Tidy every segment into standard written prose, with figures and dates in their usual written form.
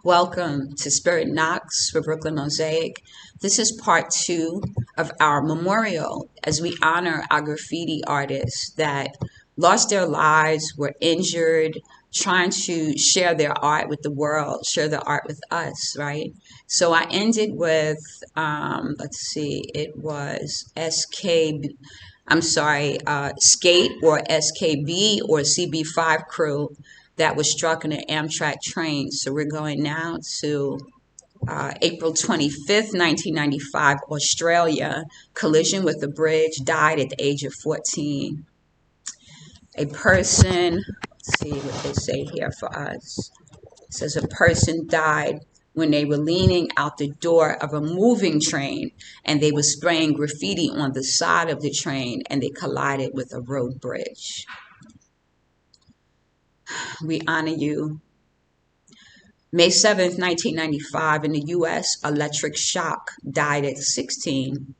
Welcome to Spirit Knocks for Brooklyn Mosaic. This is part 2 of our memorial as we honor our graffiti artists that lost their lives, were injured, trying to share their art with the world, share their art with us, right? So I ended with, it was Skate or SKB or CB5 crew that was struck in an Amtrak train. So we're going now to April 25th, 1995, Australia. Collision with a bridge, died at the age of 14. A person, let's see what they say here for us. It says a person died when they were leaning out the door of a moving train and they were spraying graffiti on the side of the train and they collided with a road bridge. We honor you. May 7th, 1995, in the U.S., electric shock, died at 16.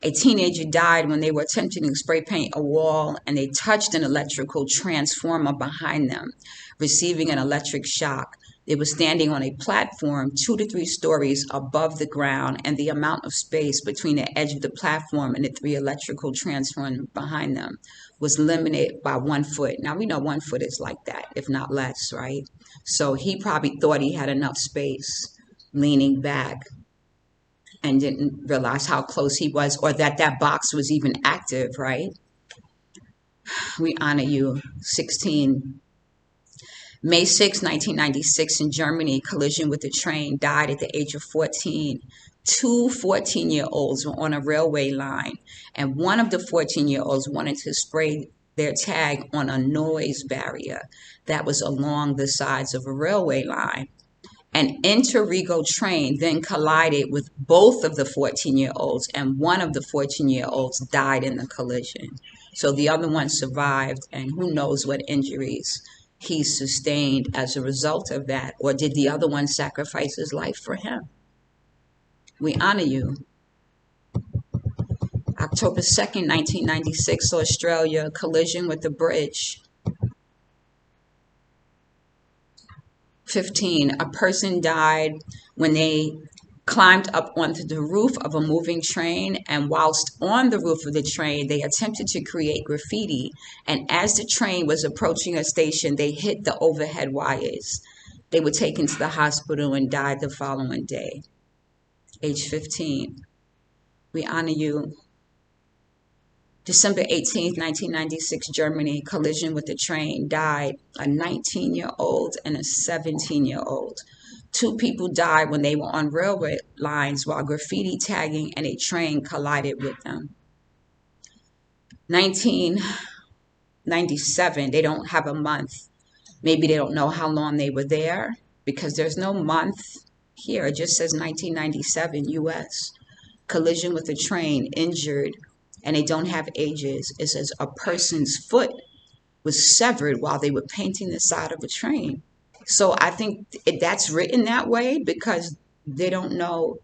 A teenager died when they were attempting to spray paint a wall and they touched an electrical transformer behind them, receiving an electric shock. They were standing on a platform 2 to 3 stories above the ground, and the amount of space between the edge of the platform and the 3 electrical transformers behind them was limited by 1 foot. Now, we know 1 foot is like that, if not less, right? So he probably thought he had enough space leaning back and didn't realize how close he was or that that box was even active, right? We honor you. 16. May 6, 1996, in Germany, collision with a train, died at the age of 14. 2 14-year-olds were on a railway line, and one of the 14-year-olds wanted to spray their tag on a noise barrier that was along the sides of a railway line. An Interrego train then collided with both of the 14-year-olds, and one of the 14-year-olds died in the collision. So the other one survived, and who knows what injuries he sustained as a result of that, or did the other one sacrifice his life for him? We honor you. October 2nd, 1996, Australia, collision with a bridge. 15, a person died when they climbed up onto the roof of a moving train, and whilst on the roof of the train, they attempted to create graffiti, and as the train was approaching a station, they hit the overhead wires. They were taken to the hospital and died the following day. Age 15. We honor you. December 18th, 1996, Germany, collision with a train, died a 19-year-old and a 17-year-old. 2 people died when they were on railway lines while graffiti tagging and a train collided with them. 1997, they don't have a month. Maybe they don't know how long they were there because there's no month here. It just says 1997, U.S. Collision with a train, injured, and they don't have ages. It says a person's foot was severed while they were painting the side of a train. So I think that's written that way because they don't know.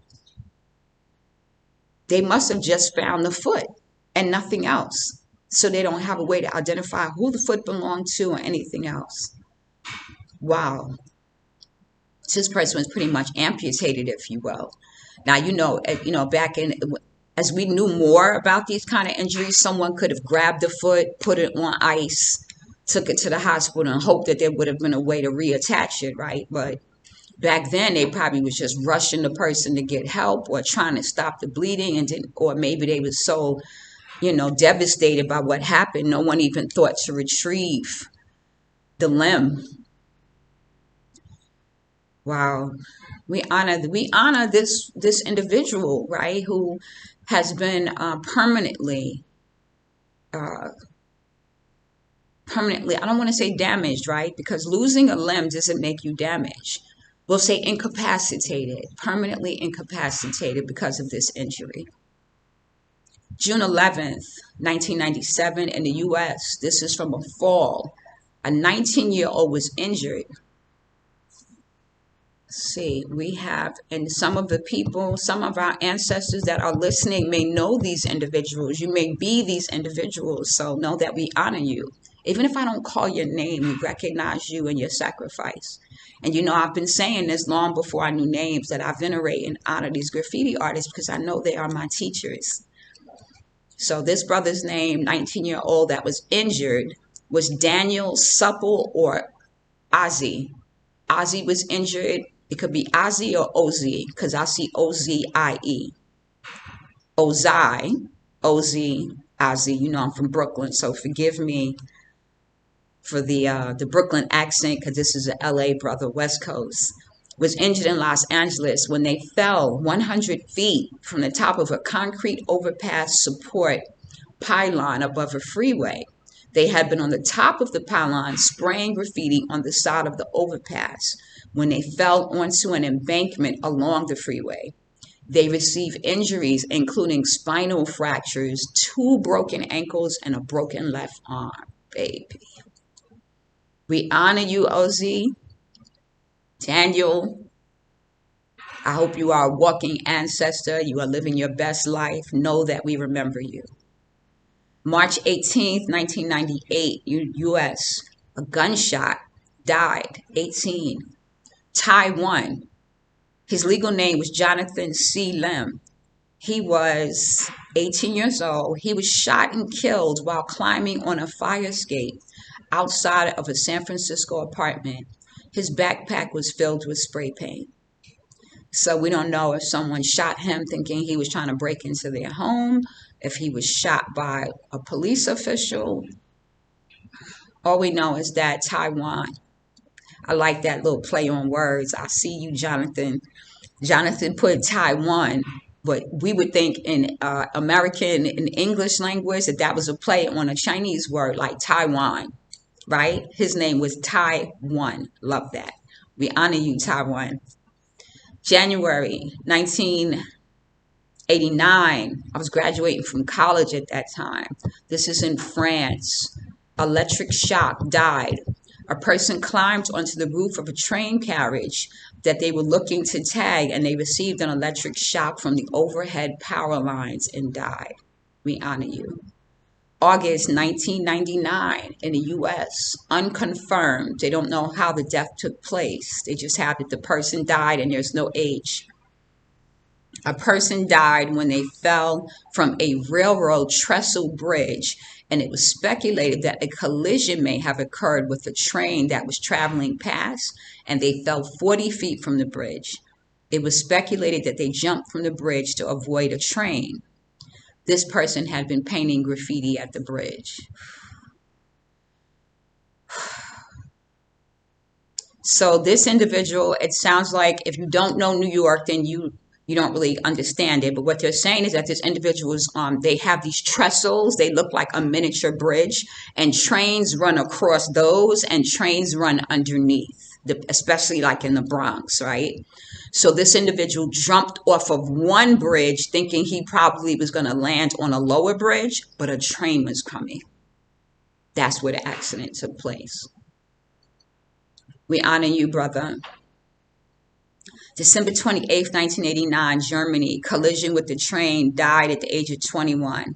They must have just found the foot and nothing else. So they don't have a way to identify who the foot belonged to or anything else. Wow. This person was pretty much amputated, if you will. Now, back in, as we knew more about these kind of injuries, someone could have grabbed the foot, put it on ice, took it to the hospital and hoped that there would have been a way to reattach it, right? But back then, they probably was just rushing the person to get help or trying to stop the bleeding, or maybe they was so, devastated by what happened, no one even thought to retrieve the limb. Wow. We honor this individual, right, who has been permanently, I don't want to say damaged, right? Because losing a limb doesn't make you damaged. We'll say incapacitated, permanently incapacitated because of this injury. June 11th, 1997, in the U.S., this is from a fall. A 19-year-old was injured. See, we have, and some of the people, some of our ancestors that are listening may know these individuals. You may be these individuals, so know that we honor you. Even if I don't call your name, we recognize you and your sacrifice. And you know, I've been saying this long before I knew names, that I venerate and honor these graffiti artists because I know they are my teachers. So this brother's name, 19-year-old that was injured, was Daniel Supple or Ozzy. Ozzy was injured. It could be Ozzy or Ozzy because I see Ozie. Ozai, Ozzy. You know I'm from Brooklyn, so forgive me for the Brooklyn accent because this is an LA brother, West Coast. Was injured in Los Angeles when they fell 100 feet from the top of a concrete overpass support pylon above a freeway. They had been on the top of the pylon spraying graffiti on the side of the overpass when they fell onto an embankment along the freeway. They received injuries including spinal fractures, 2 broken ankles, and a broken left arm. Baby. We honor you, Ozzy. Daniel, I hope you are a walking ancestor. You are living your best life. Know that we remember you. March 18th, 1998, U.S., a gunshot, died, 18. Taiwan. His legal name was Jonathan C. Lim. He was 18 years old. He was shot and killed while climbing on a fire escape outside of a San Francisco apartment. His backpack was filled with spray paint. So we don't know if someone shot him thinking he was trying to break into their home, if he was shot by a police official. All we know is that Taiwan, I like that little play on words. I see you, Jonathan. Jonathan put Taiwan, but we would think in American and English language that was a play on a Chinese word like Taiwan, right? His name was Taiwan. Love that. We honor you, Taiwan. January 1989. I was graduating from college at that time. This is in France. Electric shock, died. A person climbed onto the roof of a train carriage that they were looking to tag, and they received an electric shock from the overhead power lines and died. We honor you. August 1999 in the U.S., unconfirmed. They don't know how the death took place. They just have that the person died and there's no age. A person died when they fell from a railroad trestle bridge, and it was speculated that a collision may have occurred with a train that was traveling past, and they fell 40 feet from the bridge. It was speculated that they jumped from the bridge to avoid a train. This person had been painting graffiti at the bridge. So this individual, it sounds like if you don't know New York, then you don't really understand it. But what they're saying is that this individual is, they have these trestles. They look like a miniature bridge, and trains run across those, and trains run underneath, especially like in the Bronx, right? So this individual jumped off of one bridge thinking he probably was going to land on a lower bridge, but a train was coming. That's where the accident took place. We honor you, brother. December 28th, 1989, Germany, collision with the train, died at the age of 21.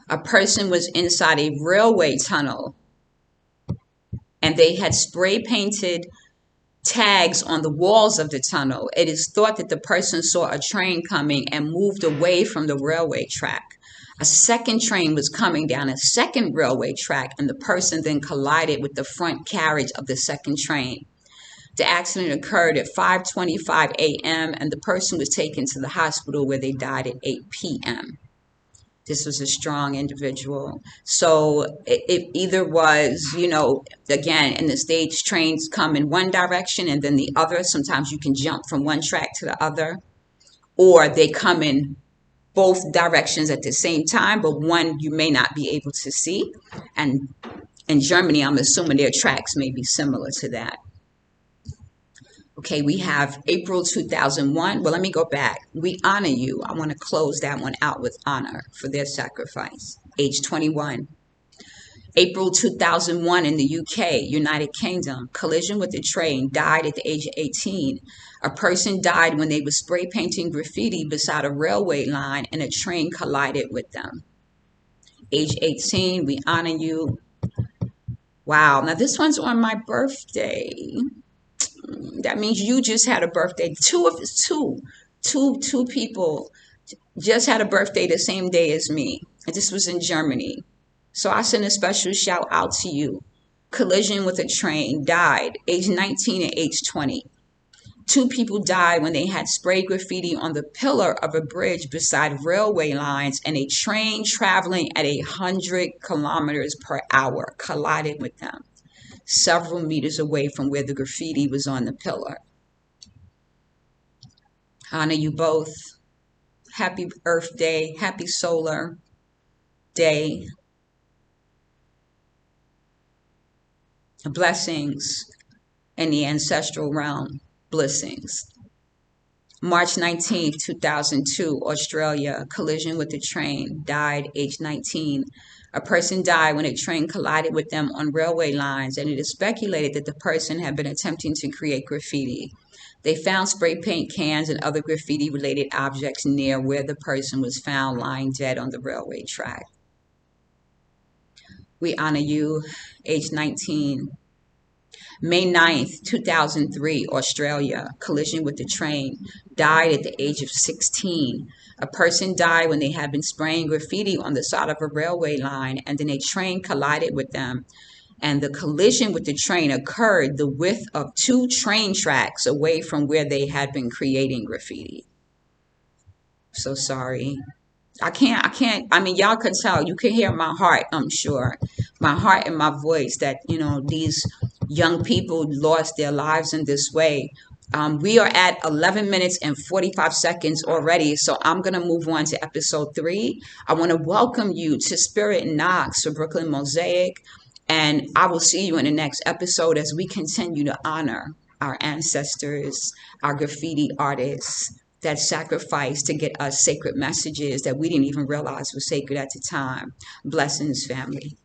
A person was inside a railway tunnel, and they had spray painted tags on the walls of the tunnel. It is thought that the person saw a train coming and moved away from the railway track. A second train was coming down a second railway track, and the person then collided with the front carriage of the second train. The accident occurred at 5:25 a.m. and the person was taken to the hospital where they died at 8 p.m. This was a strong individual. So it either was, again, in the States, trains come in one direction and then the other. Sometimes you can jump from one track to the other, or they come in both directions at the same time, but one you may not be able to see. And in Germany, I'm assuming their tracks may be similar to that. Okay, we have April 2001. Well, let me go back. We honor you. I want to close that one out with honor for their sacrifice. Age 21. April 2001 in the UK, United Kingdom. Collision with a train, died at the age of 18. A person died when they were spray painting graffiti beside a railway line and a train collided with them. Age 18, we honor you. Wow. Now this one's on my birthday. That means you just had a birthday. Two people just had a birthday the same day as me. And this was in Germany. So I send a special shout out to you. Collision with a train, died, age 19 and age 20. Two people died when they had sprayed graffiti on the pillar of a bridge beside railway lines, and a train traveling at 100 kilometers per hour collided with them several meters away from where the graffiti was on the pillar. Honor you both. Happy Earth Day. Happy Solar Day. Blessings in the ancestral realm. Blessings. March 19th, 2002, Australia, collision with a train, died, age 19. A person died when a train collided with them on railway lines, and it is speculated that the person had been attempting to create graffiti. They found spray paint cans and other graffiti-related objects near where the person was found lying dead on the railway track. We honor you, age 19. May 9th, 2003, Australia, collision with the train, died at the age of 16. A person died when they had been spraying graffiti on the side of a railway line, and then a train collided with them. And the collision with the train occurred the width of 2 train tracks away from where they had been creating graffiti. So sorry. I mean, y'all can tell, you can hear my heart, I'm sure. My heart and my voice that, these young people lost their lives in this way. We are at 11 minutes and 45 seconds already, so I'm going to move on to episode 3. I want to welcome you to Spirit Knox for Brooklyn Mosaic, and I will see you in the next episode as we continue to honor our ancestors, our graffiti artists that sacrificed to get us sacred messages that we didn't even realize were sacred at the time. Blessings, family.